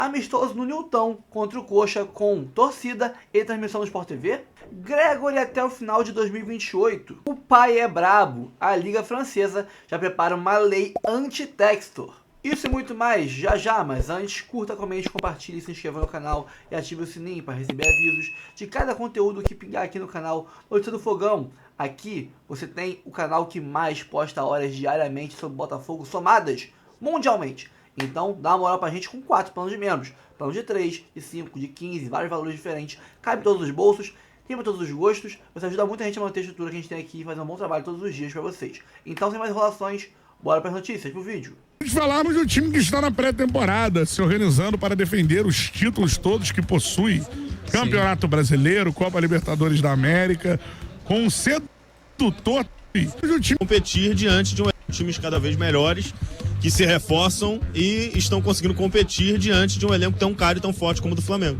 Amistoso no Newton contra o Coxa com torcida e transmissão do Sport TV. Gregori até o final de 2028. O pai é brabo. A Liga Francesa já prepara uma lei anti-textor. Isso e muito mais já, mas antes, curta, comente, compartilhe, se inscreva no canal e ative o sininho para receber avisos de cada conteúdo que pingar aqui no canal Notícia do Fogão. Aqui você tem o canal que mais posta horas diariamente sobre Botafogo somadas mundialmente. Então dá uma moral pra gente com 4 planos de membros. Plano de 3, de 5, de 15, vários valores diferentes. Cabe em todos os bolsos, tem para todos os gostos. Você ajuda muito a gente a manter a estrutura que a gente tem aqui e fazer um bom trabalho todos os dias pra vocês. Então, sem mais enrolações, bora pras notícias, pro vídeo. Falarmos do time que está na pré-temporada, se organizando para defender os títulos todos que possui. Campeonato Brasileiro, Copa Libertadores da América, com um sedutor do time. Competir diante de times cada vez melhores, que se reforçam e estão conseguindo competir diante de um elenco tão caro e tão forte como o do Flamengo.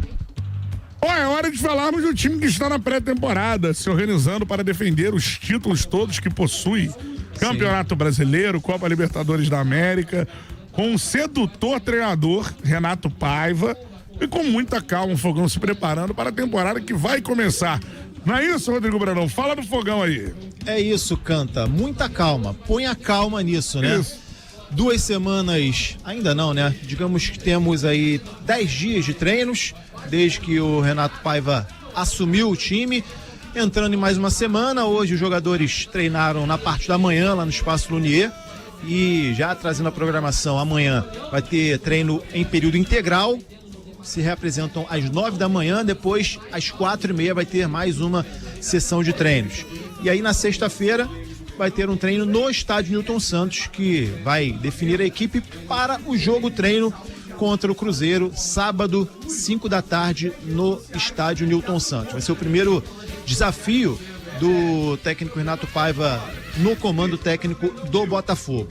É hora de falarmos do time que está na pré-temporada, se organizando para defender os títulos todos que possui. Campeonato Brasileiro, Copa Libertadores da América, com um sedutor treinador, Renato Paiva, e com muita calma o Fogão se preparando para a temporada que vai começar. Não é isso, Rodrigo Brandão? Fala do Fogão aí. É isso, Canta. Muita calma. Põe a calma nisso, né? Isso. 2 semanas, ainda não, né? Digamos que temos aí 10 dias de treinos, desde que o Renato Paiva assumiu o time. Entrando em mais uma semana, hoje os jogadores treinaram na parte da manhã, lá no Espaço Lunier. E já trazendo a programação, amanhã vai ter treino em período integral. Se reapresentam às 9 da manhã, depois às 4h30 vai ter mais uma sessão de treinos. E aí na sexta-feira vai ter um treino no estádio Newton Santos, que vai definir a equipe para o jogo-treino contra o Cruzeiro, sábado, 5 da tarde, no estádio Newton Santos. Vai ser o primeiro desafio do técnico Renato Paiva no comando técnico do Botafogo.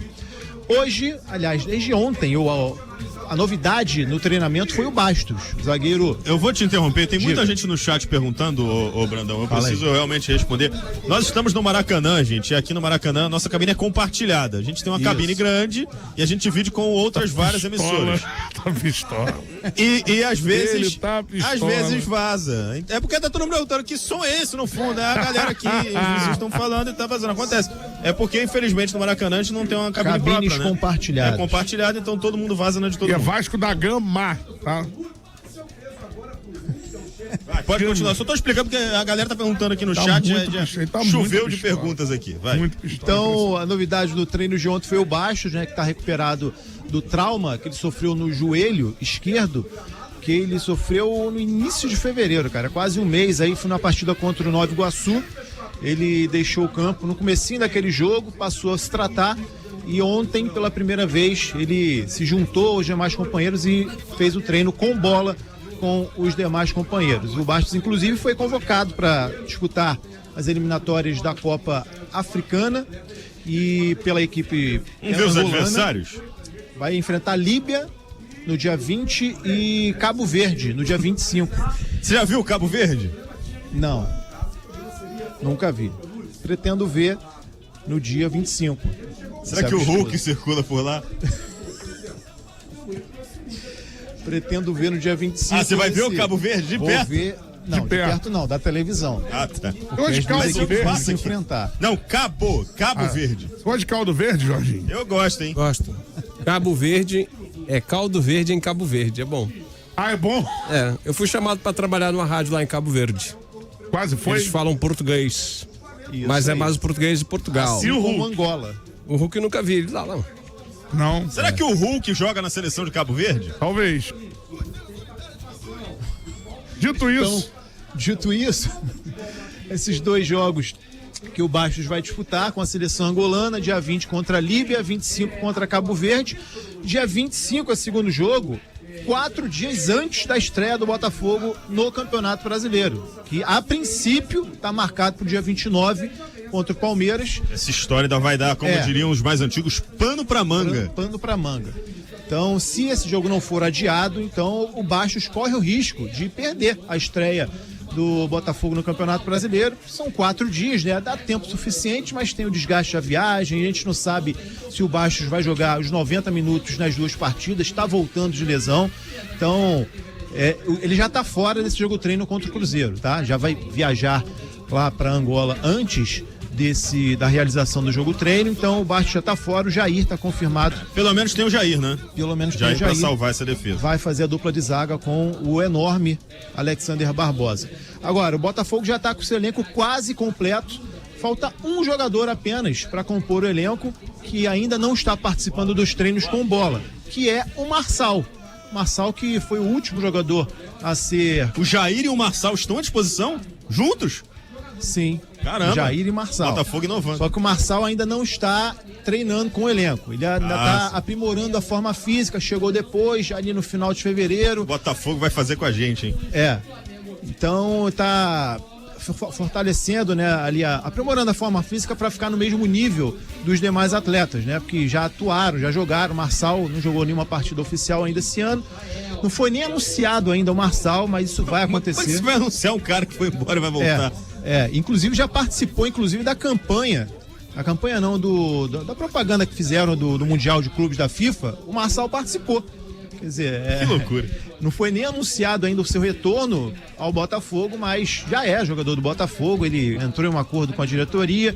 Hoje, aliás, desde ontem, a novidade no treinamento foi o Bastos, zagueiro. Eu vou te interromper, tem muita gente no chat perguntando, ô Brandão, eu preciso realmente responder. Nós estamos no Maracanã, gente, e aqui no Maracanã a nossa cabine é compartilhada. A gente tem uma cabine grande e a gente divide com outras várias emissoras. Tá pistola. E às vezes, pistola. às vezes vaza. É porque tá todo mundo perguntando que som é esse no fundo, é a galera aqui, os vizinhos estão falando e tá vazando. Acontece. É porque, infelizmente, no Maracanã a gente não tem uma cabine Cabines própria, né? compartilhadas. É compartilhada, então todo mundo vaza na de todo mundo. Vasco da Gama, tá? Vai, pode continuar, só tô explicando porque a galera tá perguntando aqui no chat, choveu de perguntas aqui, vai. Então, a novidade do treino de ontem foi o Bastos, né, que tá recuperado do trauma que ele sofreu no joelho esquerdo, que ele sofreu no início de fevereiro, cara, quase um mês aí, foi na partida contra o Nova Iguaçu, ele deixou o campo no comecinho daquele jogo, passou a se tratar. E ontem, pela primeira vez, ele se juntou aos demais companheiros e fez o treino com bola com os demais companheiros. O Bastos, inclusive, foi convocado para disputar as eliminatórias da Copa Africana e pela equipe Vamos ver os adversários? Vai enfrentar Líbia no dia 20 e Cabo Verde no dia 25. Você já viu o Cabo Verde? Não, nunca vi. Pretendo ver no dia 25. Será que o Hulk circula por lá? Pretendo ver no dia 25. Ah, você vai ver o Cabo Verde de perto? Vou ver. Não, de perto não, da televisão. Ah, tá. Onde Caldo Verde? Vai se enfrentar. Não, Cabo Verde. Você gosta de caldo verde, Jorginho? Eu gosto, hein? Gosto. Cabo Verde é caldo verde em Cabo Verde, é bom. Ah, é bom? É, eu fui chamado pra trabalhar numa rádio lá em Cabo Verde. Quase foi? Eles falam português, Isso mas é aí. mais o português de Portugal. Assim como Angola. O Hulk eu nunca vi ele lá, não. Não. Será que o Hulk joga na seleção de Cabo Verde? Talvez. Dito isso, esses 2 jogos que o Bastos vai disputar com a seleção angolana, dia 20 contra a Líbia, 25 contra Cabo Verde. Dia 25 é o segundo jogo, 4 dias antes da estreia do Botafogo no Campeonato Brasileiro, que a princípio está marcado para o dia 29 contra o Palmeiras. Essa história ainda vai dar, como diriam os mais antigos, pano pra manga. Pano pra manga. Então, se esse jogo não for adiado, então o Bastos corre o risco de perder a estreia do Botafogo no Campeonato Brasileiro. São 4 dias, né? Dá tempo suficiente, mas tem o desgaste da viagem. A gente não sabe se o Bastos vai jogar os 90 minutos nas 2 partidas, está voltando de lesão. Então, ele já está fora desse jogo treino contra o Cruzeiro, tá? Já vai viajar lá para Angola antes da realização do jogo treino, então o Bastos já tá fora, o Jair tá confirmado. Pelo menos tem o Jair, né? Pelo menos Jair tem o Jair pra salvar essa defesa. Vai fazer a dupla de zaga com o enorme Alexander Barbosa. Agora, o Botafogo já tá com o seu elenco quase completo. Falta um jogador apenas para compor o elenco, que ainda não está participando dos treinos com bola, que é o Marçal. Marçal, que foi o último jogador a ser... O Jair e o Marçal estão à disposição? Juntos? Sim. Caramba. Jair e Marçal. Botafogo inovando. Só que o Marçal ainda não está treinando com o elenco. Ele ainda está aprimorando a forma física, chegou depois, ali no final de fevereiro. Botafogo vai fazer com a gente, hein? Então está fortalecendo, né, ali, aprimorando a forma física para ficar no mesmo nível dos demais atletas, né? Porque já atuaram, já jogaram. O Marçal não jogou nenhuma partida oficial ainda esse ano. Não foi nem anunciado ainda o Marçal, mas isso vai acontecer. Mas você vai anunciar um cara que foi embora e vai voltar. Inclusive já participou, da campanha. A campanha não, da propaganda que fizeram do Mundial de Clubes da FIFA, o Marçal participou. Quer dizer, que loucura. Não foi nem anunciado ainda o seu retorno ao Botafogo, mas já é jogador do Botafogo. Ele entrou em um acordo com a diretoria,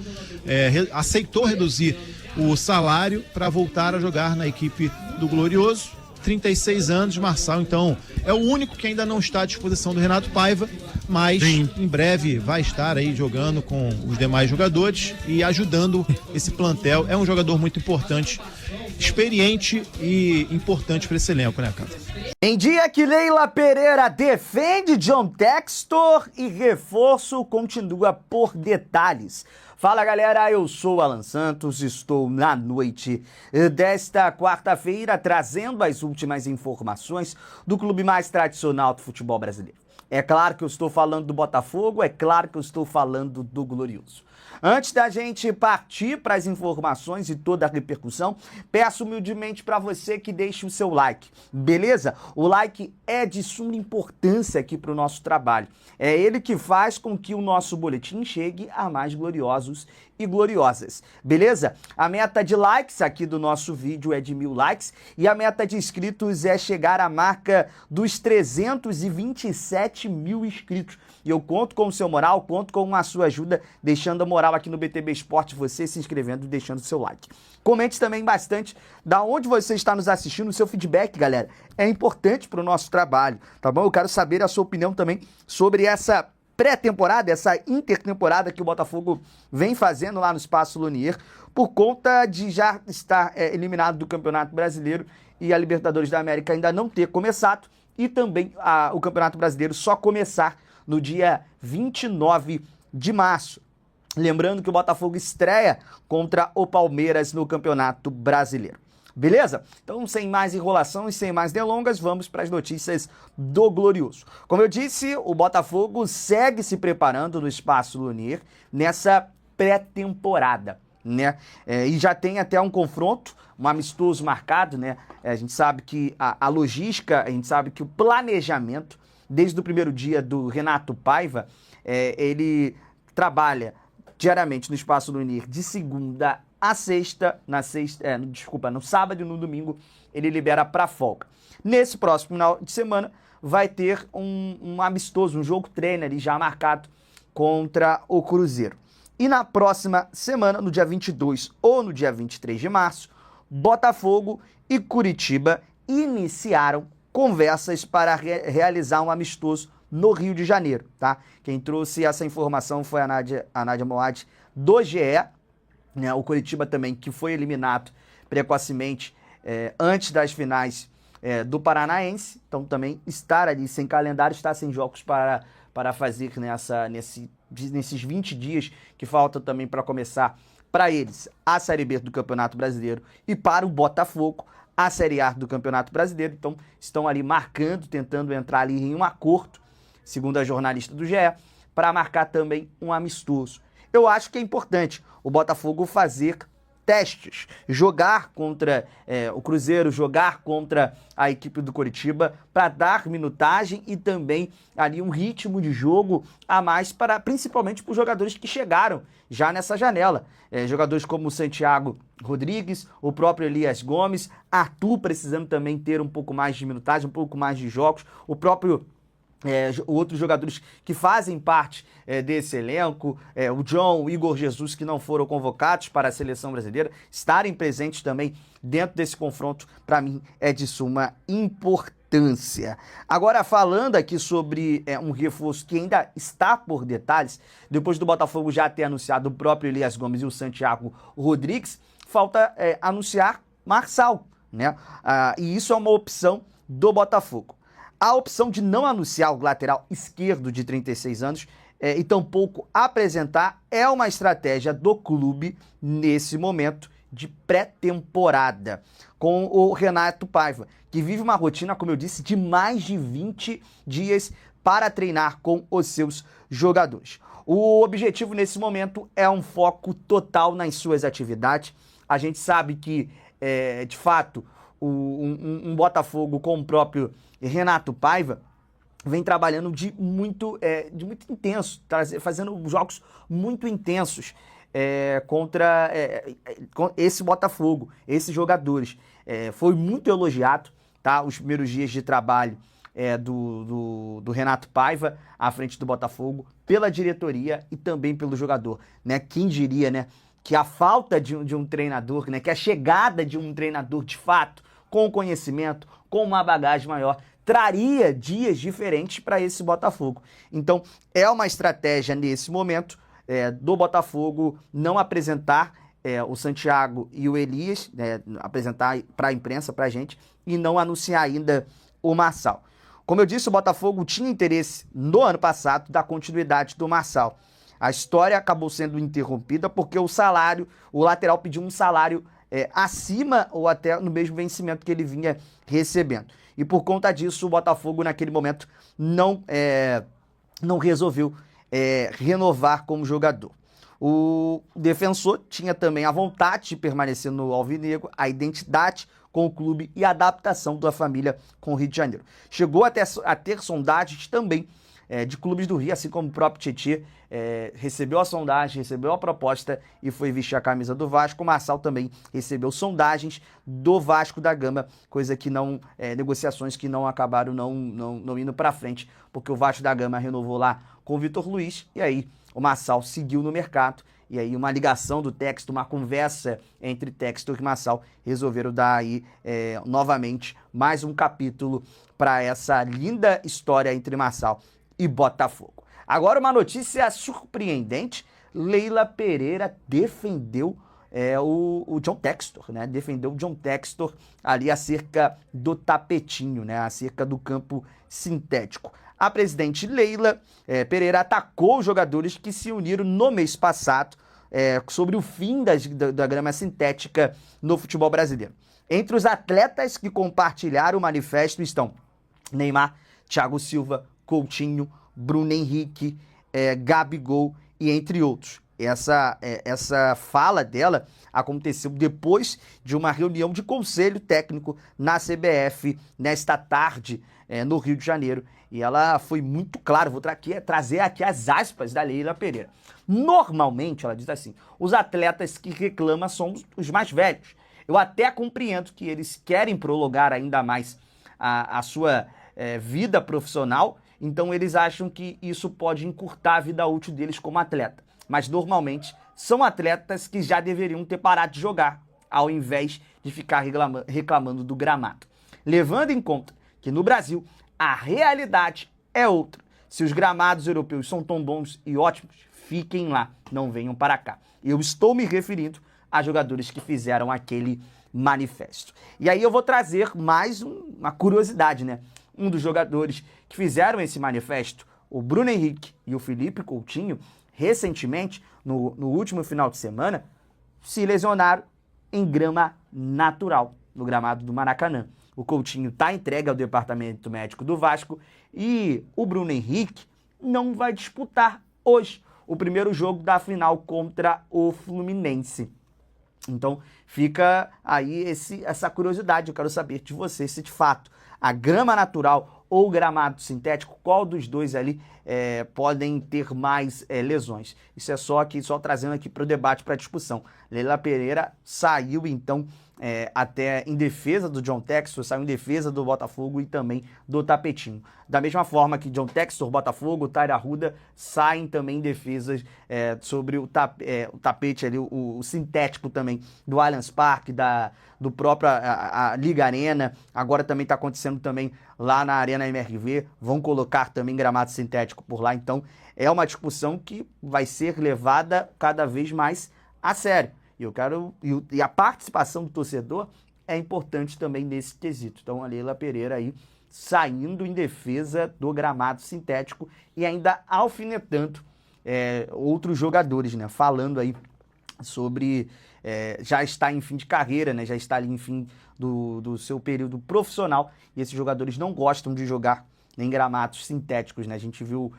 aceitou reduzir o salário para voltar a jogar na equipe do Glorioso. 36 anos, Marçal, então, é o único que ainda não está à disposição do Renato Paiva, mas em breve vai estar aí jogando com os demais jogadores e ajudando esse plantel. É um jogador muito importante, experiente e importante para esse elenco, né, cara? Em dia que Leila Pereira defende John Textor e reforço continua por detalhes. Fala galera, eu sou Alan Santos, estou na noite desta quarta-feira trazendo as últimas informações do clube mais tradicional do futebol brasileiro. É claro que eu estou falando do Botafogo, é claro que eu estou falando do Glorioso. Antes da gente partir para as informações e toda a repercussão, peço humildemente para você que deixe o seu like, beleza? O like é de suma importância aqui para o nosso trabalho. É ele que faz com que o nosso boletim chegue a mais gloriosos e gloriosas, beleza? A meta de likes aqui do nosso vídeo é de 1000 likes e a meta de inscritos é chegar à marca dos 327 mil inscritos. E eu conto com o seu moral, conto com a sua ajuda, deixando a moral aqui no BTB Esporte, você se inscrevendo e deixando o seu like. Comente também bastante da onde você está nos assistindo, o seu feedback, galera. É importante para o nosso trabalho, tá bom? Eu quero saber a sua opinião também sobre essa pré-temporada, essa intertemporada que o Botafogo vem fazendo lá no Espaço Lunier, por conta de já estar eliminado do Campeonato Brasileiro e a Libertadores da América ainda não ter começado, e também o Campeonato Brasileiro só começar no dia 29 de março. Lembrando que o Botafogo estreia contra o Palmeiras no Campeonato Brasileiro. Beleza? Então, sem mais enrolação e sem mais delongas, vamos para as notícias do Glorioso. Como eu disse, o Botafogo segue se preparando no Espaço Lunier nessa pré-temporada, né? E já tem até um confronto, um amistoso marcado, né? A gente sabe que a logística, a gente sabe que o planejamento, desde o primeiro dia do Renato Paiva, ele trabalha diariamente no Espaço Lunier de segunda a sexta, no sábado e no domingo ele libera para folga. Nesse próximo final de semana vai ter um amistoso, um jogo treino ali já marcado contra o Cruzeiro. E na próxima semana, no dia 22 ou no dia 23 de março, Botafogo e Curitiba iniciaram conversas para realizar um amistoso no Rio de Janeiro, tá? Quem trouxe essa informação foi a Nádia Moad do GE, né? O Curitiba também, que foi eliminado precocemente antes das finais do Paranaense, então também estar ali sem calendário, estar sem jogos para fazer nesses 20 dias que faltam também para começar para eles a Série B do Campeonato Brasileiro e para o Botafogo a Série A do Campeonato Brasileiro. Então estão ali marcando, tentando entrar ali em um acordo, segundo a jornalista do GE, para marcar também um amistoso. Eu acho que é importante o Botafogo fazer testes, jogar contra o Cruzeiro, jogar contra a equipe do Coritiba, para dar minutagem e também ali um ritmo de jogo a mais, principalmente para os jogadores que chegaram já nessa janela. Jogadores como o Santiago Rodrigues, o próprio Elias Gomes, Arthur precisando também ter um pouco mais de minutagem, um pouco mais de jogos, o próprio outros jogadores que fazem parte desse elenco, o John, o Igor Jesus, que não foram convocados para a seleção brasileira, estarem presentes também dentro desse confronto, para mim, é de suma importância. Agora, falando aqui sobre um reforço que ainda está por detalhes, depois do Botafogo já ter anunciado o próprio Elias Gomes e o Santiago Rodrigues, falta anunciar Marçal, né? E isso é uma opção do Botafogo. A opção de não anunciar o lateral esquerdo de 36 anos e tampouco apresentar é uma estratégia do clube nesse momento de pré-temporada, com o Renato Paiva, que vive uma rotina, como eu disse, de mais de 20 dias para treinar com os seus jogadores. O objetivo nesse momento é um foco total nas suas atividades. A gente sabe que, de fato, um Botafogo com o próprio Renato Paiva vem trabalhando de muito intenso, fazendo jogos muito intensos contra esse Botafogo, esses jogadores. Foi muito elogiado, tá? Os primeiros dias de trabalho do Renato Paiva à frente do Botafogo, pela diretoria e também pelo jogador, né? Quem diria, né, que a falta de um treinador, né, que a chegada de um treinador de fato, com conhecimento, com uma bagagem maior, traria dias diferentes para esse Botafogo. Então, é uma estratégia nesse momento do Botafogo não apresentar o Santiago e o Elias, apresentar para a imprensa, para a gente, e não anunciar ainda o Marçal. Como eu disse, o Botafogo tinha interesse no ano passado da continuidade do Marçal. A história acabou sendo interrompida porque o lateral pediu um salário acima ou até no mesmo vencimento que ele vinha recebendo. E por conta disso, o Botafogo naquele momento não resolveu renovar como jogador. O defensor tinha também a vontade de permanecer no alvinegro, a identidade com o clube e a adaptação da família com o Rio de Janeiro. Chegou até a ter sondagens também de clubes do Rio, assim como o próprio Tietê, recebeu a sondagem, recebeu a proposta e foi vestir a camisa do Vasco. O Marçal também recebeu sondagens do Vasco da Gama, coisa que negociações que não acabaram não indo para frente, porque o Vasco da Gama renovou lá com o Vitor Luiz, e aí o Marçal seguiu no mercado, e aí uma ligação do Textor, uma conversa entre Textor e Marçal, resolveram dar aí novamente mais um capítulo para essa linda história entre Marçal e Botafogo. Agora uma notícia surpreendente: Leila Pereira defendeu o John Textor, né? Defendeu o John Textor ali acerca do tapetinho, né? Acerca do campo sintético. A presidente Leila Pereira atacou os jogadores que se uniram no mês passado sobre o fim da grama sintética no futebol brasileiro. Entre os atletas que compartilharam o manifesto estão Neymar, Thiago Silva, Coutinho, Bruno Henrique, Gabigol e entre outros. Essa fala dela aconteceu depois de uma reunião de conselho técnico na CBF nesta tarde no Rio de Janeiro. E ela foi muito clara, vou trazer aqui as aspas da Leila Pereira. Normalmente, ela diz assim, os atletas que reclamam são os mais velhos. Eu até compreendo que eles querem prolongar ainda mais a sua vida profissional, então eles acham que isso pode encurtar a vida útil deles como atleta. Mas normalmente são atletas que já deveriam ter parado de jogar, ao invés de ficar reclamando do gramado. Levando em conta que no Brasil a realidade é outra. Se os gramados europeus são tão bons e ótimos, fiquem lá, não venham para cá. Eu estou me referindo a jogadores que fizeram aquele manifesto. E aí eu vou trazer mais uma curiosidade, né? Um dos jogadores que fizeram esse manifesto, o Bruno Henrique e o Felipe Coutinho, recentemente, no último final de semana, se lesionaram em grama natural, no gramado do Maracanã. O Coutinho está entregue ao departamento médico do Vasco e o Bruno Henrique não vai disputar hoje o primeiro jogo da final contra o Fluminense. Então fica aí essa curiosidade, eu quero saber de você se de fato a grama natural ou o gramado sintético, qual dos dois ali podem ter mais lesões. Isso é só trazendo aqui para o debate, para a discussão. Leila Pereira saiu então até em defesa do John Textor, saiu em defesa do Botafogo e também do Tapetinho. Da mesma forma que John Textor, Botafogo, Taira Arruda saem também em defesas sobre o tapete ali, o sintético também do Allianz Parque, do próprio a Liga Arena. Agora também está acontecendo também lá na Arena MRV, vão colocar também gramado sintético por lá. Então é uma discussão que vai ser levada cada vez mais a sério. E a participação do torcedor é importante também nesse quesito. Então a Leila Pereira aí saindo em defesa do gramado sintético e ainda alfinetando outros jogadores, né? Falando aí sobre já está em fim de carreira, né? Já está ali em fim do seu período profissional e esses jogadores não gostam de jogar em gramados sintéticos, né? A gente viu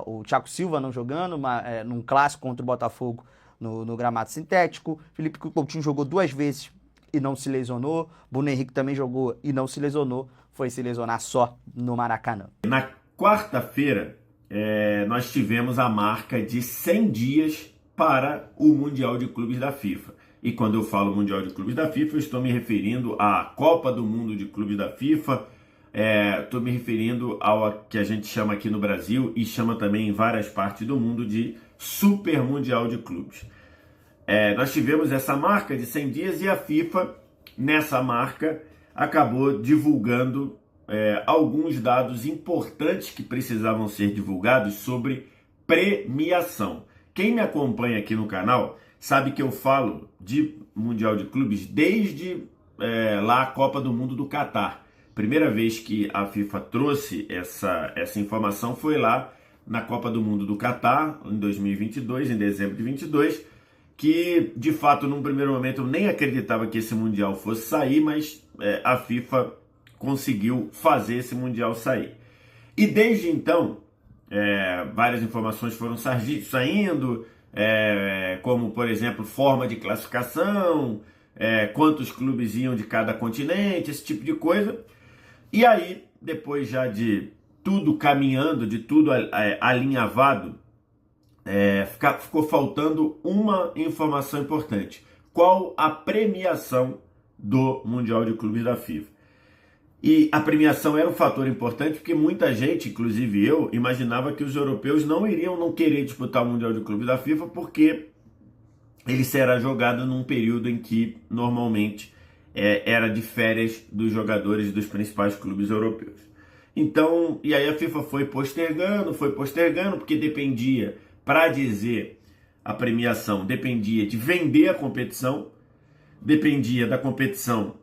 o Thiago Silva não jogando num clássico contra o Botafogo no gramado sintético. Felipe Coutinho jogou 2 vezes e não se lesionou. Bruno Henrique também jogou e não se lesionou. Foi se lesionar só no Maracanã. Na quarta-feira, nós tivemos a marca de 100 dias para o Mundial de Clubes da FIFA. E quando eu falo Mundial de Clubes da FIFA, eu estou me referindo à Copa do Mundo de Clubes da FIFA. Estou me referindo ao que a gente chama aqui no Brasil e chama também em várias partes do mundo de Super Mundial de Clubes. Nós tivemos essa marca de 100 dias e a FIFA, nessa marca, acabou divulgando alguns dados importantes que precisavam ser divulgados sobre premiação. Quem me acompanha aqui no canal sabe que eu falo de Mundial de Clubes desde lá a Copa do Mundo do Catar. Primeira vez que a FIFA trouxe essa informação foi lá na Copa do Mundo do Catar, em 2022, em dezembro de 22, que de fato num primeiro momento eu nem acreditava que esse Mundial fosse sair, mas a FIFA conseguiu fazer esse Mundial sair. E desde então, várias informações foram saindo, como por exemplo forma de classificação, quantos clubes iam de cada continente, esse tipo de coisa. E aí, depois já de tudo caminhando, de tudo alinhavado, ficou faltando uma informação importante. Qual a premiação do Mundial de Clubes da FIFA? E a premiação era um fator importante porque muita gente, inclusive eu, imaginava que os europeus não querer disputar o Mundial de Clubes da FIFA porque ele será jogado num período em que normalmente era de férias dos jogadores dos principais clubes europeus. Então, e aí a FIFA foi postergando, porque dependia, para dizer a premiação, dependia de vender a competição, dependia da competição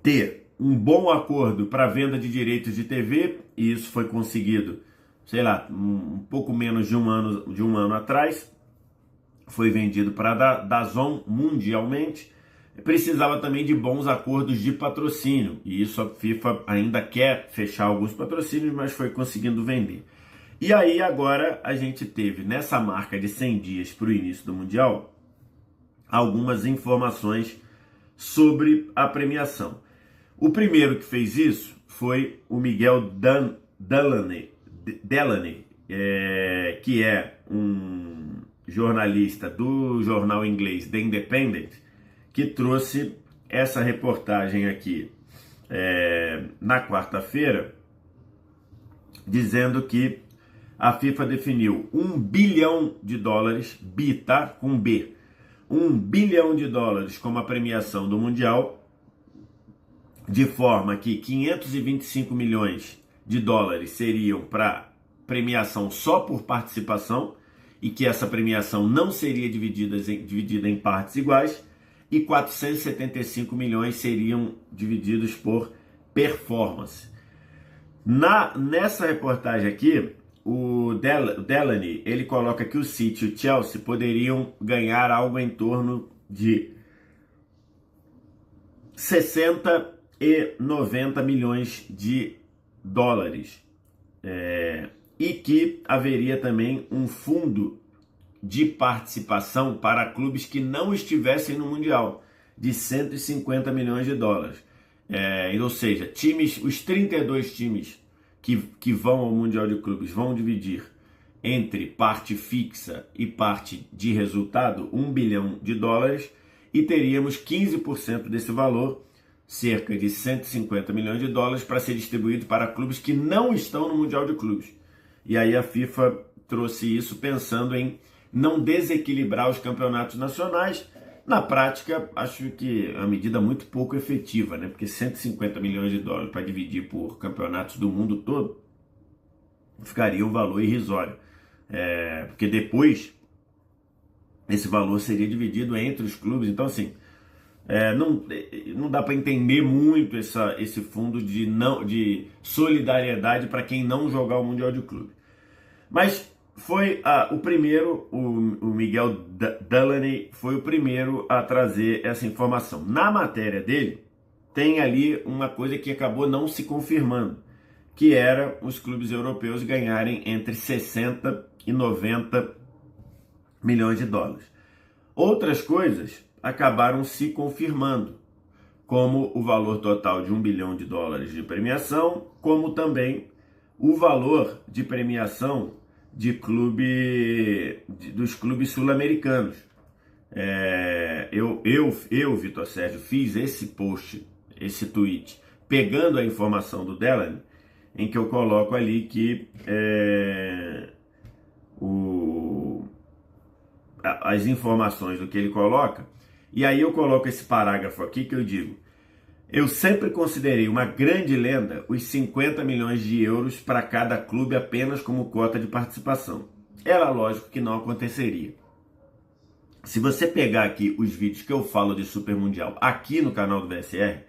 ter um bom acordo para venda de direitos de TV, e isso foi conseguido, sei lá, um pouco menos de um ano atrás, foi vendido para a DAZN mundialmente. Precisava também de bons acordos de patrocínio, e isso a FIFA ainda quer fechar alguns patrocínios, mas foi conseguindo vender. E aí agora a gente teve nessa marca de 100 dias para o início do Mundial algumas informações sobre a premiação. O primeiro que fez isso foi o Miguel Delaney, que é um jornalista do jornal inglês The Independent, que trouxe essa reportagem aqui na quarta-feira, dizendo que a FIFA definiu $1 bilhão, bi, tá? Com B, $1 bilhão como a premiação do Mundial, de forma que 525 milhões de dólares seriam para premiação só por participação e que essa premiação não seria dividida em partes iguais, e 475 milhões seriam divididos por performance. Nessa reportagem aqui, o Delaney, ele coloca que o City e o Chelsea poderiam ganhar algo em torno de 60 e 90 milhões de dólares. E que haveria também um fundo de participação para clubes que não estivessem no Mundial, de 150 milhões de dólares. Ou seja, os 32 times que vão ao Mundial de Clubes vão dividir entre parte fixa e parte de resultado 1 bilhão de dólares e teríamos 15% desse valor, cerca de 150 milhões de dólares, para ser distribuído para clubes que não estão no Mundial de Clubes. E aí a FIFA trouxe isso pensando em não desequilibrar os campeonatos nacionais. Na prática, acho que é uma medida muito pouco efetiva, né? Porque 150 milhões de dólares para dividir por campeonatos do mundo todo ficaria um valor irrisório. Porque depois esse valor seria dividido entre os clubes. Então, assim, não dá para entender muito esse fundo de solidariedade para quem não jogar o Mundial de Clube. Mas foi o primeiro, o Miguel Delaney foi o primeiro a trazer essa informação. Na matéria dele, tem ali uma coisa que acabou não se confirmando, que era os clubes europeus ganharem entre 60 e 90 milhões de dólares. Outras coisas acabaram se confirmando, como o valor total de 1 bilhão de dólares de premiação, como também o valor de premiação dos clubes sul-americanos. Eu, Vitor Sérgio, fiz esse post, esse tweet, pegando a informação do Delaney, em que eu coloco ali que as informações do que ele coloca, e aí eu coloco esse parágrafo aqui que eu digo: eu sempre considerei uma grande lenda os 50 milhões de euros para cada clube apenas como cota de participação. Era lógico que não aconteceria. Se você pegar aqui os vídeos que eu falo de Super Mundial aqui no canal do VSR,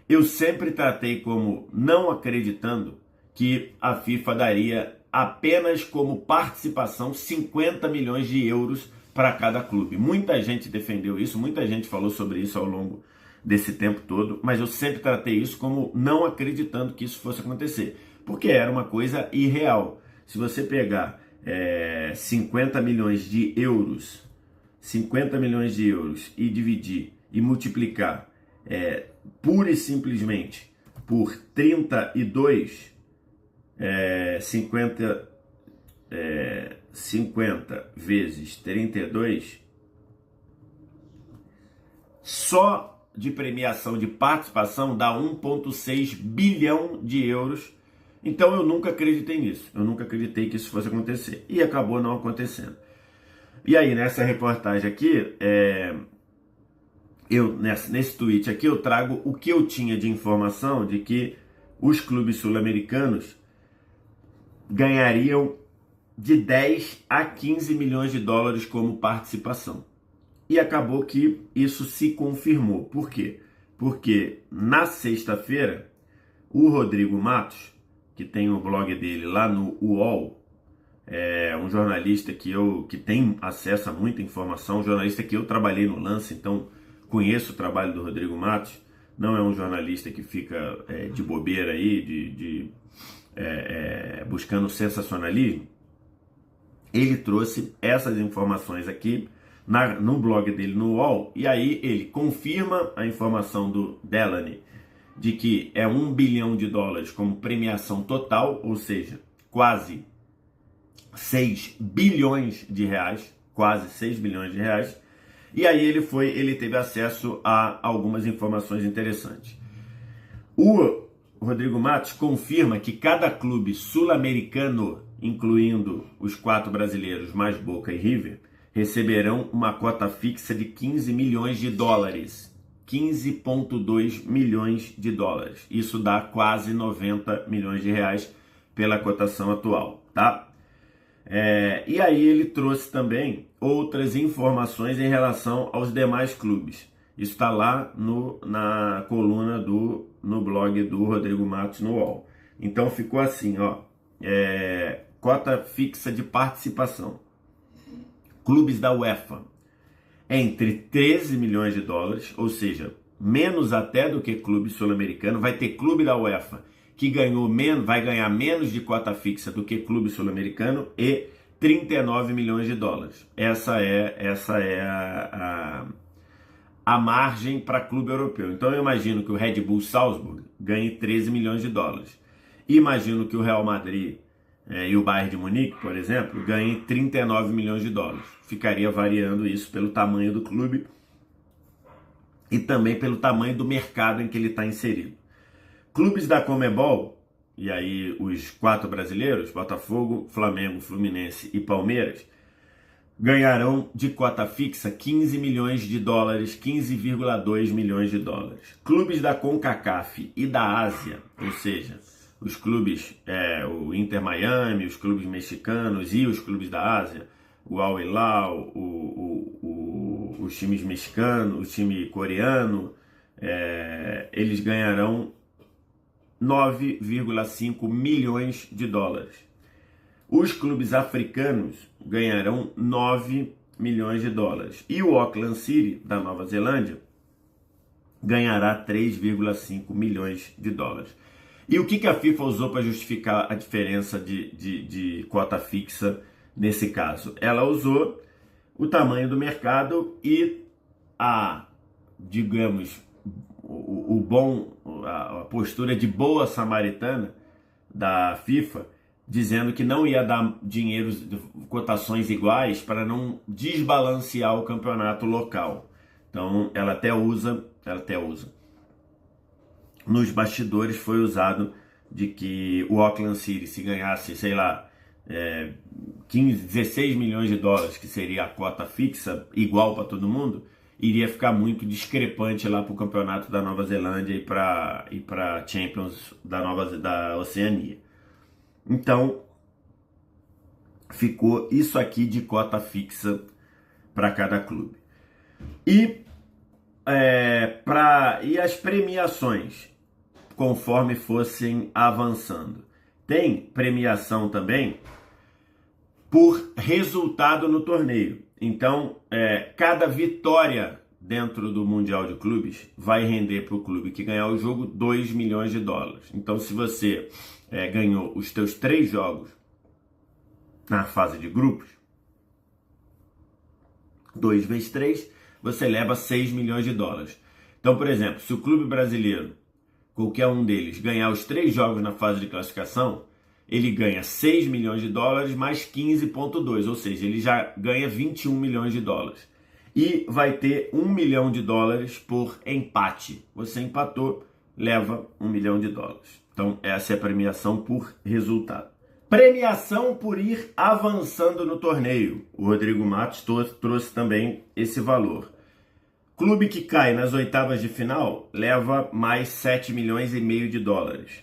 eu sempre tratei como não acreditando que a FIFA daria apenas como participação 50 milhões de euros para cada clube. Muita gente defendeu isso, muita gente falou sobre isso ao longo desse tempo todo, mas eu sempre tratei isso como não acreditando que isso fosse acontecer, porque era uma coisa irreal. Se você pegar 50 milhões de euros e dividir e multiplicar pura e simplesmente por 32, 50 vezes 32, só de premiação de participação dá 1,6 bilhão de euros. Então eu nunca acreditei nisso. Eu nunca acreditei que isso fosse acontecer. E acabou não acontecendo. E aí, nessa reportagem aqui, nesse tweet aqui, eu trago o que eu tinha de informação de que os clubes sul-americanos ganhariam de 10 a 15 milhões de dólares como participação. E acabou que isso se confirmou. Por quê? Porque na sexta-feira, o Rodrigo Matos, que tem o blog dele lá no UOL, um jornalista que tem acesso a muita informação, um jornalista que eu trabalhei no Lance, então conheço o trabalho do Rodrigo Matos, não é um jornalista que fica de bobeira aí, buscando sensacionalismo. Ele trouxe essas informações aqui no blog dele no UOL, e aí ele confirma a informação do Delaney de que é 1 bilhão de dólares como premiação total, ou seja, quase 6 bilhões de reais, quase 6 bilhões de reais, e aí ele teve acesso a algumas informações interessantes. O Rodrigo Matos confirma que cada clube sul-americano, incluindo os 4 brasileiros mais Boca e River, receberão uma cota fixa de 15 milhões de dólares. 15,2 milhões de dólares. Isso dá quase 90 milhões de reais pela cotação atual, tá? E aí ele trouxe também outras informações em relação aos demais clubes. Isso está lá na coluna no blog do Rodrigo Matos no UOL. Então ficou assim, ó, cota fixa de participação. Clubes da UEFA, entre 13 milhões de dólares, ou seja, menos até do que clube sul-americano. Vai ter clube da UEFA que vai ganhar menos de cota fixa do que clube sul-americano, e 39 milhões de dólares. Essa é a margem para clube europeu. Então eu imagino que o Red Bull Salzburg ganhe 13 milhões de dólares. Imagino que o Real Madrid e o Bayern de Munique, por exemplo, ganhem 39 milhões de dólares. Ficaria variando isso pelo tamanho do clube e também pelo tamanho do mercado em que ele está inserido. Clubes da Conmebol, e aí os 4 brasileiros, Botafogo, Flamengo, Fluminense e Palmeiras, ganharão de cota fixa 15 milhões de dólares, 15,2 milhões de dólares. Clubes da CONCACAF e da Ásia, ou seja, os clubes, o Inter Miami, os clubes mexicanos e os clubes da Ásia, o Al Hilal, os times mexicanos, o time coreano, eles ganharão 9,5 milhões de dólares. Os clubes africanos ganharão 9 milhões de dólares. E o Auckland City, da Nova Zelândia, ganhará 3,5 milhões de dólares. E o que a FIFA usou para justificar a diferença de cota fixa nesse caso? Ela usou o tamanho do mercado e digamos, a postura de boa samaritana da FIFA, dizendo que não ia dar cotações iguais para não desbalancear o campeonato local. Então ela até usa. Nos bastidores foi usado de que o Auckland City, se ganhasse, sei lá, 16 milhões de dólares, que seria a cota fixa, igual para todo mundo, iria ficar muito discrepante lá para o campeonato da Nova Zelândia e para Champions da Oceania. Então, ficou isso aqui de cota fixa para cada clube. E as premiações, conforme fossem avançando. Tem premiação também por resultado no torneio. Então, cada vitória dentro do Mundial de Clubes vai render para o clube que ganhar o jogo 2 milhões de dólares. Então, se você ganhou os teus 3 jogos na fase de grupos, 2 vezes 3, você leva 6 milhões de dólares. Então, por exemplo, se o clube brasileiro, qualquer um deles, ganhar os 3 jogos na fase de classificação, ele ganha 6 milhões de dólares mais 15,2, ou seja, ele já ganha 21 milhões de dólares. E vai ter 1 milhão de dólares por empate. Você empatou, leva 1 milhão de dólares. Então, essa é a premiação por resultado. Premiação por ir avançando no torneio. O Rodrigo Matos trouxe também esse valor. Clube que cai nas oitavas de final leva mais 7 milhões e meio de dólares.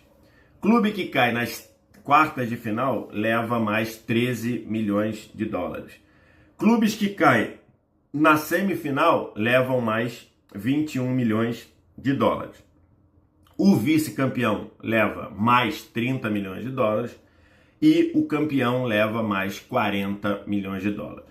Clube que cai nas quartas de final leva mais 13 milhões de dólares. Clubes que caem na semifinal levam mais 21 milhões de dólares. O vice-campeão leva mais 30 milhões de dólares e o campeão leva mais 40 milhões de dólares.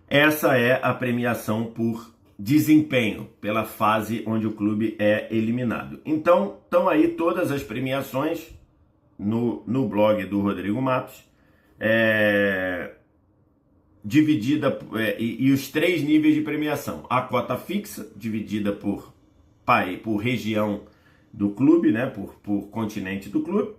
Essa é a premiação por desempenho, pela fase onde o clube é eliminado. Então, estão aí todas as premiações no blog do Rodrigo Matos, dividida e os 3 níveis de premiação. A cota fixa, dividida por região do clube, né, por continente do clube.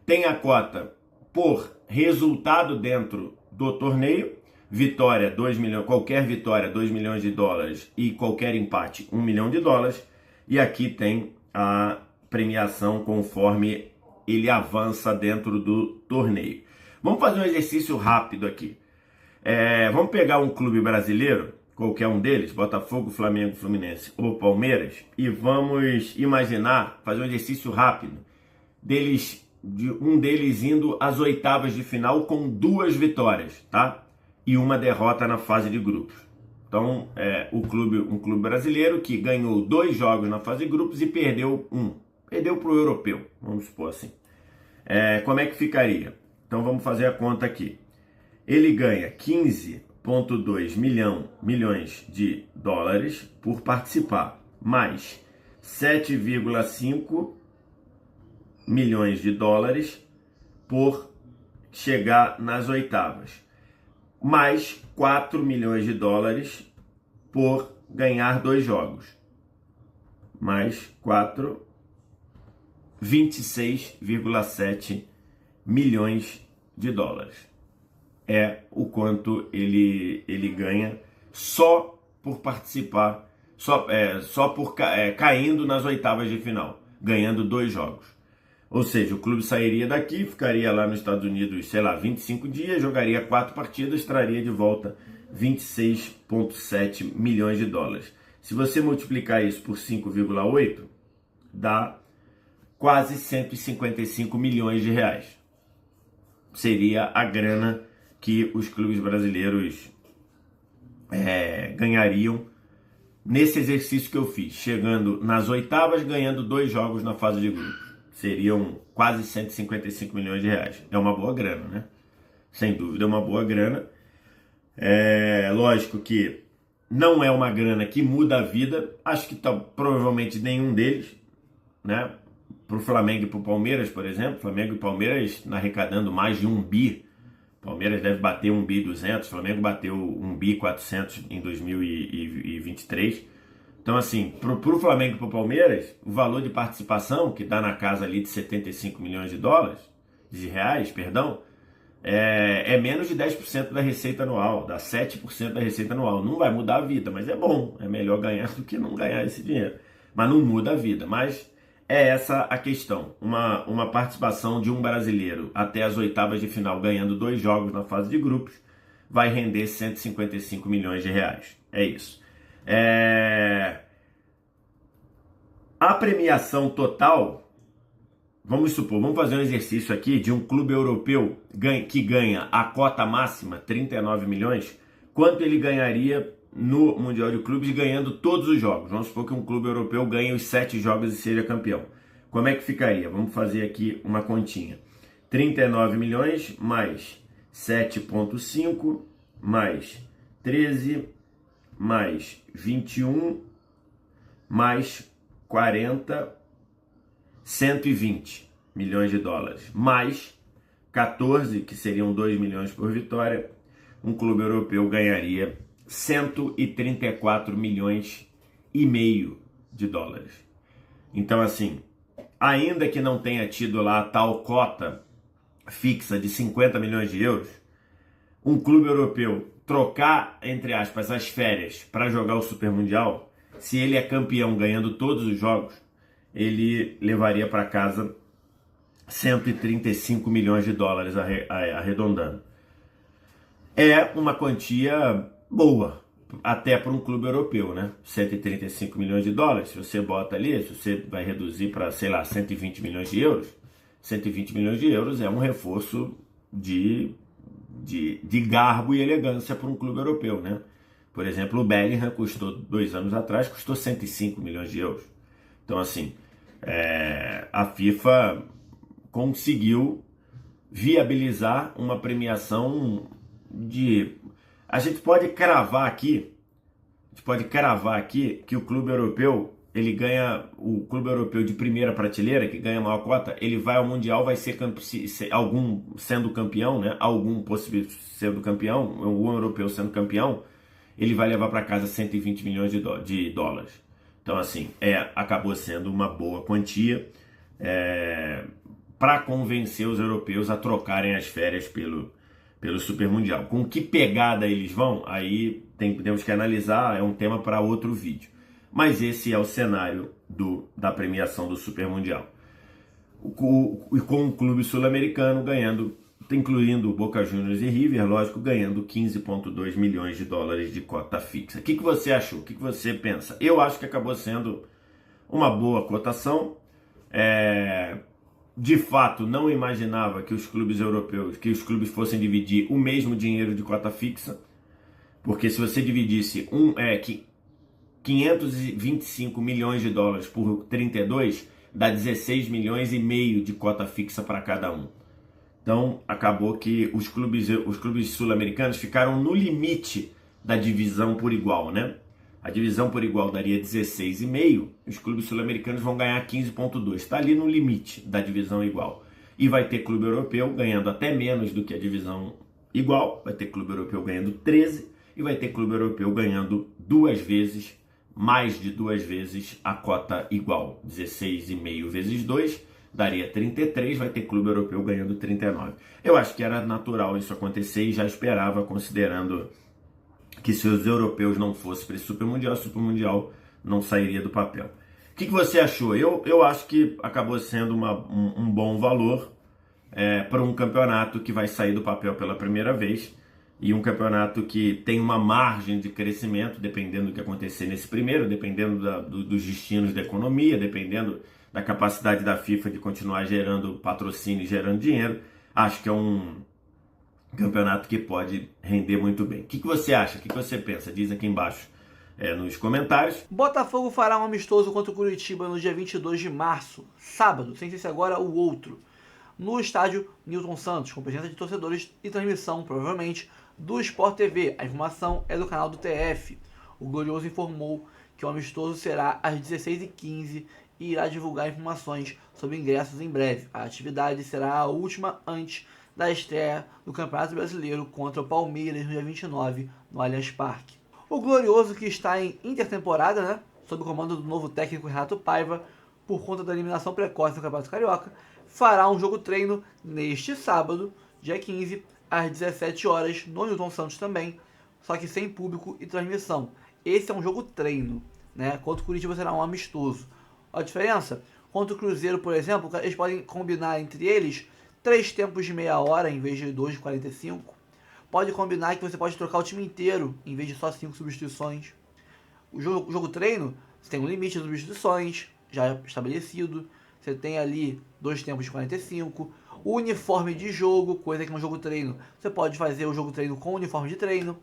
Tem a cota por resultado dentro do torneio. Vitória, 2 milhões, qualquer vitória, 2 milhões de dólares e qualquer empate, 1 milhão de dólares. E aqui tem a premiação conforme ele avança dentro do torneio. Vamos fazer um exercício rápido aqui. Vamos pegar um clube brasileiro, qualquer um deles, Botafogo, Flamengo, Fluminense ou Palmeiras, e vamos imaginar, fazer um exercício rápido, um deles indo às oitavas de final com 2 vitórias, tá? E uma derrota na fase de grupos. Então, um clube brasileiro que ganhou 2 jogos na fase de grupos e perdeu um. Perdeu para o europeu, vamos supor assim. Como é que ficaria? Então, vamos fazer a conta aqui. Ele ganha 15,2 milhões de dólares por participar, mais 7,5 milhões de dólares por chegar nas oitavas. mais 4 milhões de dólares por ganhar 2 jogos. Mais 4, 26,7 milhões de dólares. É o quanto ele ganha só por participar, só por caindo nas oitavas de final, ganhando 2 jogos. Ou seja, o clube sairia daqui, ficaria lá nos Estados Unidos, sei lá, 25 dias, jogaria 4 partidas, traria de volta 26,7 milhões de dólares. Se você multiplicar isso por 5,8, dá quase 155 milhões de reais. Seria a grana que os clubes brasileiros ganhariam nesse exercício que eu fiz, chegando nas oitavas, ganhando 2 jogos na fase de grupos. Seriam quase 155 milhões de reais. É uma boa grana, né? Sem dúvida é uma boa grana. Lógico que não é uma grana que muda a vida. Acho que provavelmente nenhum deles, né? Para o Flamengo e para o Palmeiras, por exemplo. Flamengo e Palmeiras arrecadando mais de 1 bi. Palmeiras deve bater 1 bi 200. Flamengo bateu 1 bi 400 em 2023. Então, assim, pro Flamengo e pro Palmeiras, o valor de participação, que dá na casa ali de 75 milhões de reais, é menos de 10% da receita anual, dá 7% da receita anual. Não vai mudar a vida, mas é bom, é melhor ganhar do que não ganhar esse dinheiro. Mas não muda a vida, mas é essa a questão. Uma participação de um brasileiro até as oitavas de final, ganhando 2 jogos na fase de grupos, vai render 155 milhões de reais. É isso. A premiação total, vamos fazer um exercício aqui de um clube europeu que ganha a cota máxima, 39 milhões, quanto ele ganharia no Mundial de Clubes ganhando todos os jogos. Vamos supor que um clube europeu ganhe os 7 jogos e seja campeão. Como é que ficaria? Vamos fazer aqui uma continha. 39 milhões mais 7,5 mais 13 mais 21 mais 40, 120 milhões de dólares, mais 14, que seriam 2 milhões por vitória, um clube europeu ganharia 134 milhões e meio de dólares. Então, assim, ainda que não tenha tido lá a tal cota fixa de 50 milhões de euros, um clube europeu trocar, entre aspas, as férias para jogar o Super Mundial, se ele é campeão ganhando todos os jogos, ele levaria para casa 135 milhões de dólares arredondando. É uma quantia boa, até para um clube europeu, né? 135 milhões de dólares, se você bota ali, se você vai reduzir para, sei lá, 120 milhões de euros, 120 milhões de euros é um reforço de garbo e elegância para um clube europeu, né? Por exemplo, o Bellingham custou 2 anos atrás, custou 105 milhões de euros. Então, assim, a FIFA conseguiu viabilizar uma premiação de... A gente pode cravar aqui que o clube europeu, ele ganha, o clube europeu de primeira prateleira, que ganha a maior cota, ele vai ao Mundial, vai ser algum sendo campeão, né? Algum possível sendo campeão, um europeu sendo campeão, ele vai levar para casa 120 milhões de dólares. Então, assim, acabou sendo uma boa quantia para convencer os europeus a trocarem as férias pelo Super Mundial. Com que pegada eles vão? Aí temos que analisar, é um tema para outro vídeo. Mas esse é o cenário da premiação do Super Mundial. Com o clube sul-americano ganhando, incluindo Boca Juniors e River, lógico, ganhando 15,2 milhões de dólares de cota fixa. O que você achou? O que você pensa? Eu acho que acabou sendo uma boa cotação. De fato, não imaginava que os clubes europeus, que os clubes fossem dividir o mesmo dinheiro de cota fixa, porque se você dividisse 525 milhões de dólares por 32, dá 16 milhões e meio de cota fixa para cada um. Então, acabou que os clubes sul-americanos ficaram no limite da divisão por igual, né? A divisão por igual daria 16,5, os clubes sul-americanos vão ganhar 15,2. Está ali no limite da divisão igual. E vai ter clube europeu ganhando até menos do que a divisão igual, vai ter clube europeu ganhando 13 e vai ter clube europeu ganhando 2 vezes, mais de 2 vezes a cota igual. 16,5 vezes 2 daria 33, vai ter clube europeu ganhando 39. Eu acho que era natural isso acontecer e já esperava, considerando que se os europeus não fossem para esse Super Mundial não sairia do papel. O que você achou? Eu acho que acabou sendo um bom valor para um campeonato que vai sair do papel pela primeira vez e um campeonato que tem uma margem de crescimento, dependendo do que acontecer nesse primeiro, dependendo dos destinos da economia, dependendo da capacidade da FIFA de continuar gerando patrocínio e gerando dinheiro. Acho que é um campeonato que pode render muito bem. O que você acha? O que você pensa? Diz aqui embaixo nos comentários. Botafogo fará um amistoso contra o Curitiba no dia 22 de março, sábado, sem ser se agora o outro, no estádio Newton Santos, com presença de torcedores e transmissão, provavelmente, do Sport TV. A informação é do canal do TF. O Glorioso informou que o amistoso será às 16h15 e irá divulgar informações sobre ingressos em breve. A atividade será a última antes da estreia do Campeonato Brasileiro contra o Palmeiras no dia 29, no Allianz Parque. O Glorioso, que está em intertemporada, né, sob o comando do novo técnico Renato Paiva, por conta da eliminação precoce do Campeonato Carioca, fará um jogo treino neste sábado, dia 15, às 17 horas, no Newton Santos também, só que sem público e transmissão. Esse é um jogo treino, né? Contra o Curitiba será um amistoso. A diferença? Contra o Cruzeiro, por exemplo, eles podem combinar entre eles 3 tempos de meia hora em vez de 2 de 45. Pode combinar que você pode trocar o time inteiro em vez de só 5 substituições. O jogo treino, você tem um limite de substituições já estabelecido. Você tem ali 2 tempos de 45. O uniforme de jogo, coisa que no jogo treino você pode fazer o jogo treino com uniforme de treino,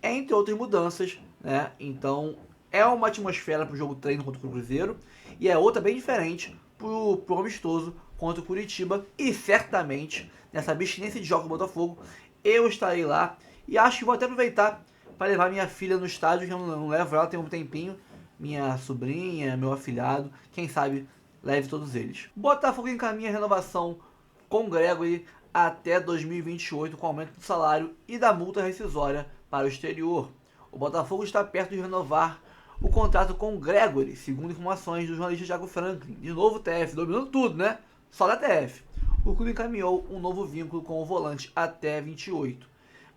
entre outras mudanças, né? Então é uma atmosfera para o jogo treino contra o Cruzeiro e é outra bem diferente para o amistoso contra o Curitiba. E certamente nessa abstinência de jogos do Botafogo eu estarei lá e acho que vou até aproveitar para levar minha filha no estádio, que eu não levo ela tem um tempinho, minha sobrinha, meu afilhado, quem sabe leve todos eles. Botafogo encaminha a renovação com Gregori até 2028 com aumento do salário e da multa rescisória para o exterior. O Botafogo está perto de renovar o contrato com Gregori, segundo informações do jornalista Thiago Franklin. De novo o TF, dominando tudo, né? Só da TF. O clube encaminhou um novo vínculo com o volante até 28.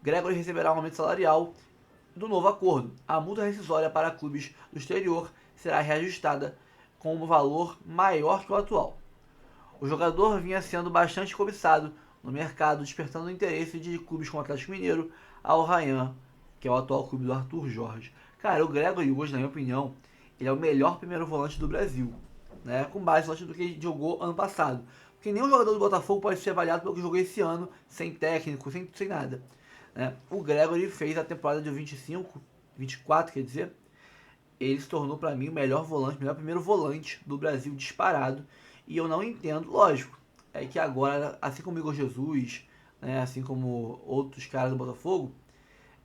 Gregori receberá um aumento salarial do novo acordo. A multa rescisória para clubes do exterior será reajustada com um valor maior que o atual. O jogador vinha sendo bastante cobiçado no mercado, despertando o interesse de clubes como o Atlético Mineiro, Al Rayyan, que é o atual clube do Arthur Jorge. Cara, o Gregori hoje, na minha opinião, ele é o melhor primeiro volante do Brasil, né? Com base no do que ele jogou ano passado. Porque nenhum jogador do Botafogo pode ser avaliado pelo que jogou esse ano, sem técnico, sem nada, né? O Gregori fez a temporada de 24, quer dizer, ele se tornou para mim o melhor primeiro volante do Brasil disparado. E eu não entendo, lógico, é que agora, assim como o Igor Jesus, né, assim como outros caras do Botafogo,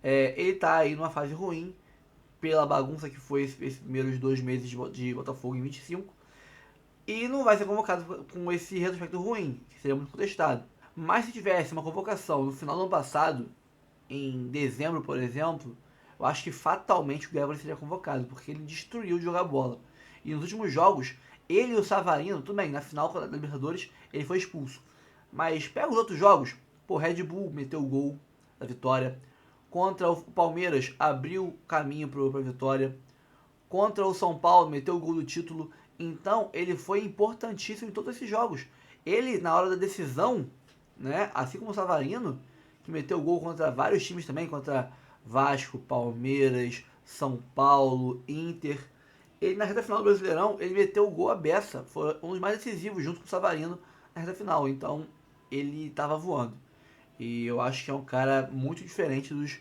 ele tá aí numa fase ruim pela bagunça que foi esses primeiros 2 meses de Botafogo em 25, e não vai ser convocado com esse retrospecto ruim, que seria muito contestado. Mas se tivesse uma convocação no final do ano passado, em dezembro, por exemplo, eu acho que fatalmente o Gregori seria convocado, porque ele destruiu de jogar bola. E nos últimos jogos, ele e o Savarino, tudo bem, na final da Libertadores ele foi expulso. Mas pega os outros jogos, pô, Red Bull meteu o gol da vitória. Contra o Palmeiras, abriu caminho para a vitória. Contra o São Paulo, meteu o gol do título. Então, ele foi importantíssimo em todos esses jogos. Ele, na hora da decisão, né, assim como o Savarino, que meteu o gol contra vários times também, contra Vasco, Palmeiras, São Paulo, Inter. Ele, na reta final do Brasileirão, ele meteu o gol à beça. Foi um dos mais decisivos, junto com o Savarino, na reta final. Então, ele estava voando. E eu acho que é um cara muito diferente dos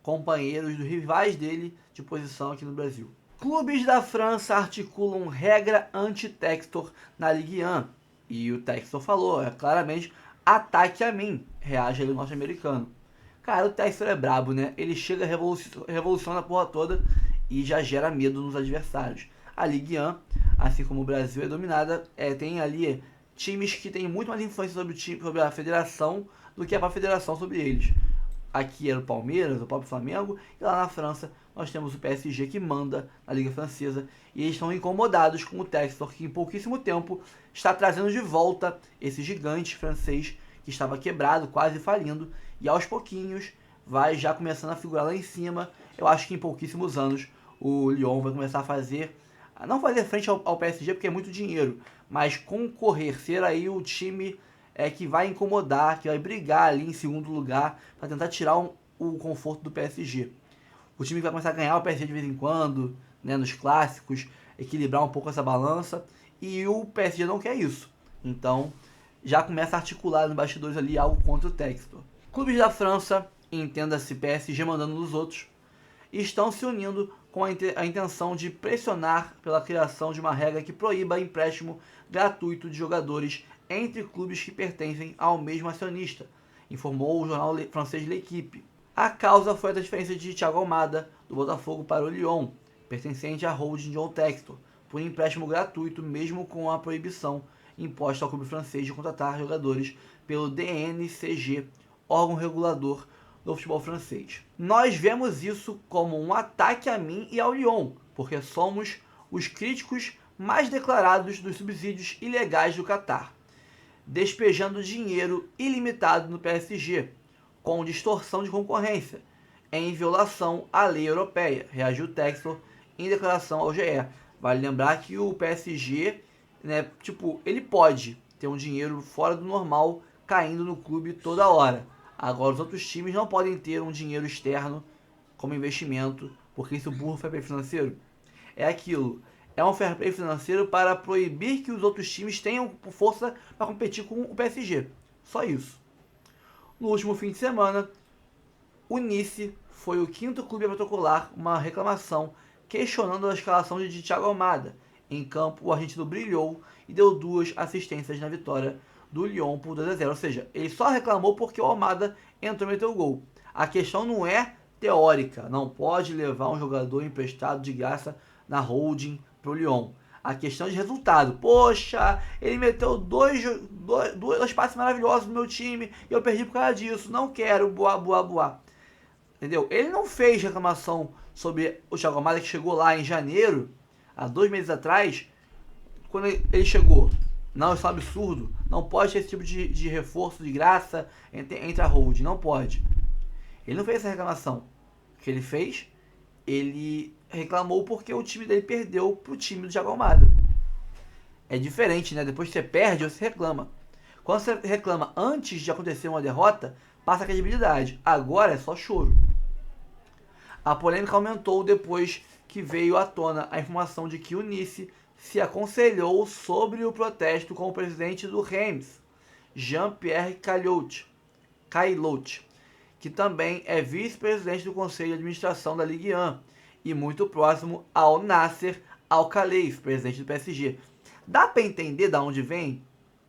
companheiros, dos rivais dele de posição aqui no Brasil. Clubes da França articulam regra anti-Textor na Ligue 1. E o Textor falou, claramente, ataque a mim, reage ele, o norte-americano. Cara, o Textor é brabo, né? Ele chega, revoluciona a porra toda e já gera medo nos adversários. A Ligue 1, assim como o Brasil, é dominada, tem ali times que têm muito mais influência sobre a federação do que a federação sobre eles. aqui era o Palmeiras, o próprio Flamengo, e lá na França nós temos o PSG que manda na Liga Francesa, e eles estão incomodados com o Textor, que em pouquíssimo tempo está trazendo de volta esse gigante francês que estava quebrado, quase falindo, e aos pouquinhos vai já começando a figurar lá em cima. Eu acho que em pouquíssimos anos o Lyon vai começar a fazer, não fazer frente ao PSG porque é muito dinheiro, mas concorrer, ser aí o time que vai incomodar, que vai brigar ali em segundo lugar para tentar tirar o conforto do PSG. O time que vai começar a ganhar o PSG de vez em quando, né, nos clássicos, equilibrar um pouco essa balança, e o PSG não quer isso. Então já começa a articular nos bastidores ali algo contra o Textor. Clubes da França, entenda-se PSG mandando nos outros, estão se unindo com a intenção de pressionar pela criação de uma regra que proíba empréstimo gratuito de jogadores entre clubes que pertencem ao mesmo acionista, informou o jornal francês L'Equipe. A causa foi a transferência de Thiago Almada, do Botafogo, para o Lyon, pertencente à holding John Textor, por empréstimo gratuito, mesmo com a proibição imposta ao clube francês de contratar jogadores pelo DNCG, órgão regulador do futebol francês. Nós vemos isso como um ataque a mim e ao Lyon, porque somos os críticos mais declarados dos subsídios ilegais do Catar, despejando dinheiro ilimitado no PSG, com distorção de concorrência, em violação à lei europeia, reagiu Textor em declaração ao GE. Vale lembrar que o PSG, né, ele pode ter um dinheiro fora do normal caindo no clube toda hora. Agora, os outros times não podem ter um dinheiro externo como investimento, porque isso burra o fair play financeiro. É aquilo. É um fair play financeiro para proibir que os outros times tenham força para competir com o PSG. Só isso. No último fim de semana, o Nice foi o 5º clube a protocolar uma reclamação questionando a escalação de Thiago Almada. Em campo, o argentino brilhou e deu 2 assistências na vitória do Lyon por 2-0. Ou seja, ele só reclamou porque o Almada entrou e meteu o gol. A questão não é teórica. Não pode levar um jogador emprestado de graça na holding pro Lyon. A questão de resultado. Poxa, ele meteu dois passes maravilhosos no meu time e eu perdi por causa disso. Não quero, boa. Entendeu? Ele não fez reclamação sobre o Thiago Almada, que chegou lá em janeiro, há 2 meses atrás, quando ele chegou. Não, isso é um absurdo. Não pode ter esse tipo de reforço de graça entre a holding. Não pode. Ele não fez essa reclamação. O que ele fez? Ele reclamou porque o time dele perdeu pro time do Thiago Almada. É diferente, né? Depois que você perde, você reclama. Quando você reclama antes de acontecer uma derrota, passa a credibilidade. Agora é só choro. A polêmica aumentou depois que veio à tona a informação de que o Nice se aconselhou sobre o protesto com o presidente do Reims, Jean-Pierre Caillot, que também é vice-presidente do Conselho de Administração da Ligue 1 e muito próximo ao Nasser Al-Khelaifi, presidente do PSG. Dá para entender de onde vem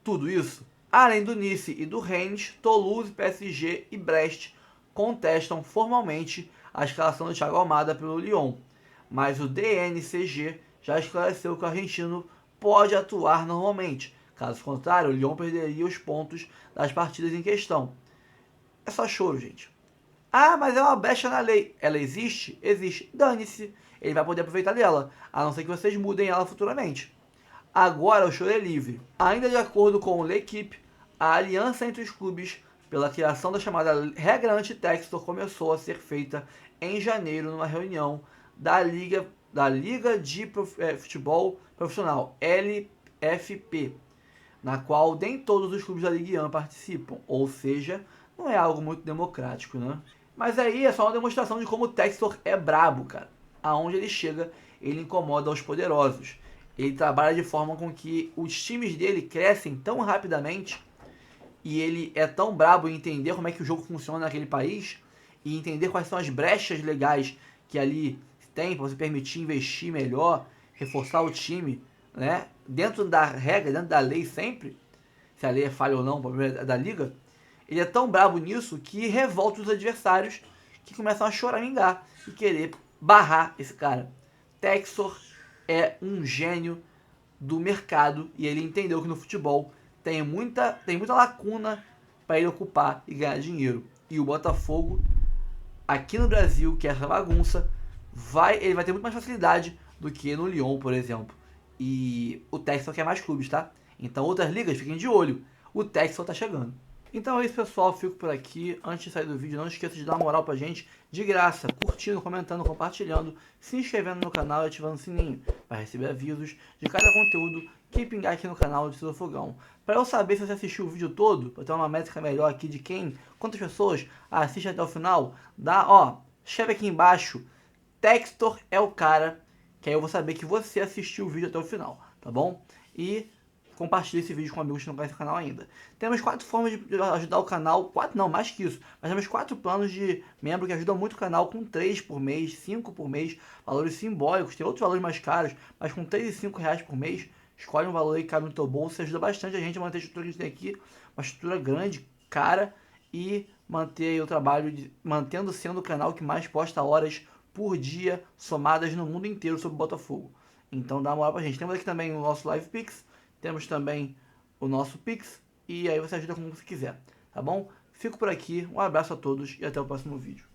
tudo isso? Além do Nice e do Rennes, Toulouse, PSG e Brest contestam formalmente a escalação do Thiago Almada pelo Lyon, mas o DNCG já esclareceu que o argentino pode atuar normalmente. Caso contrário, o Lyon perderia os pontos das partidas em questão. É só choro, gente. Ah, mas é uma brecha na lei. Ela existe? Existe. Dane-se. Ele vai poder aproveitar dela, a não ser que vocês mudem ela futuramente. Agora o choro é livre. Ainda de acordo com o L'Equipe, a aliança entre os clubes pela criação da chamada regra anti-Textor começou a ser feita em janeiro numa reunião da Liga de Futebol Profissional, LFP, na qual nem todos os clubes da Ligue 1 participam, ou seja, não é algo muito democrático, né? Mas aí é só uma demonstração de como o Textor é brabo, cara. Aonde ele chega, ele incomoda os poderosos. Ele trabalha de forma com que os times dele crescem tão rapidamente e ele é tão brabo em entender como é que o jogo funciona naquele país e entender quais são as brechas legais que ali tem para você permitir investir melhor, reforçar o time, né? Dentro da regra, dentro da lei sempre, se a lei é falha ou não, o problema é da liga. Ele é tão brabo nisso que revolta os adversários que começam a choramingar e querer barrar esse cara. Textor é um gênio do mercado e ele entendeu que no futebol tem muita lacuna para ele ocupar e ganhar dinheiro. E o Botafogo, aqui no Brasil, que é essa bagunça, ele vai ter muito mais facilidade do que no Lyon, por exemplo. E o Textor quer mais clubes, tá? Então outras ligas, fiquem de olho. O Textor tá chegando. Então é isso, pessoal. Fico por aqui. Antes de sair do vídeo, não esqueça de dar uma moral pra gente de graça, curtindo, comentando, compartilhando, se inscrevendo no canal e ativando o sininho para receber avisos de cada conteúdo que pingar aqui no canal do César Fogão. Para eu saber se você assistiu o vídeo todo, para ter uma métrica melhor aqui de quantas pessoas assistem até o final, escreve aqui embaixo, Textor é o cara, que aí eu vou saber que você assistiu o vídeo até o final, tá bom? E compartilhe esse vídeo com amigos que não conhecem o canal ainda. Temos 4 formas de ajudar o canal, 4 não, mais que isso, mas temos 4 planos de membro que ajudam muito o canal, com 3 por mês, 5 por mês, valores simbólicos, tem outros valores mais caros, mas com 3 e 5 reais por mês, escolhe um valor aí que cabe no teu bolso, ajuda bastante a gente a manter a estrutura que a gente tem aqui, uma estrutura grande, cara, e manter aí o trabalho, mantendo sendo o canal que mais posta horas por dia, somadas no mundo inteiro sobre o Botafogo. Então dá uma moral pra gente. Temos aqui também o nosso Live Pix, temos também o nosso Pix, e aí você ajuda como você quiser, tá bom? Fico por aqui, um abraço a todos e até o próximo vídeo.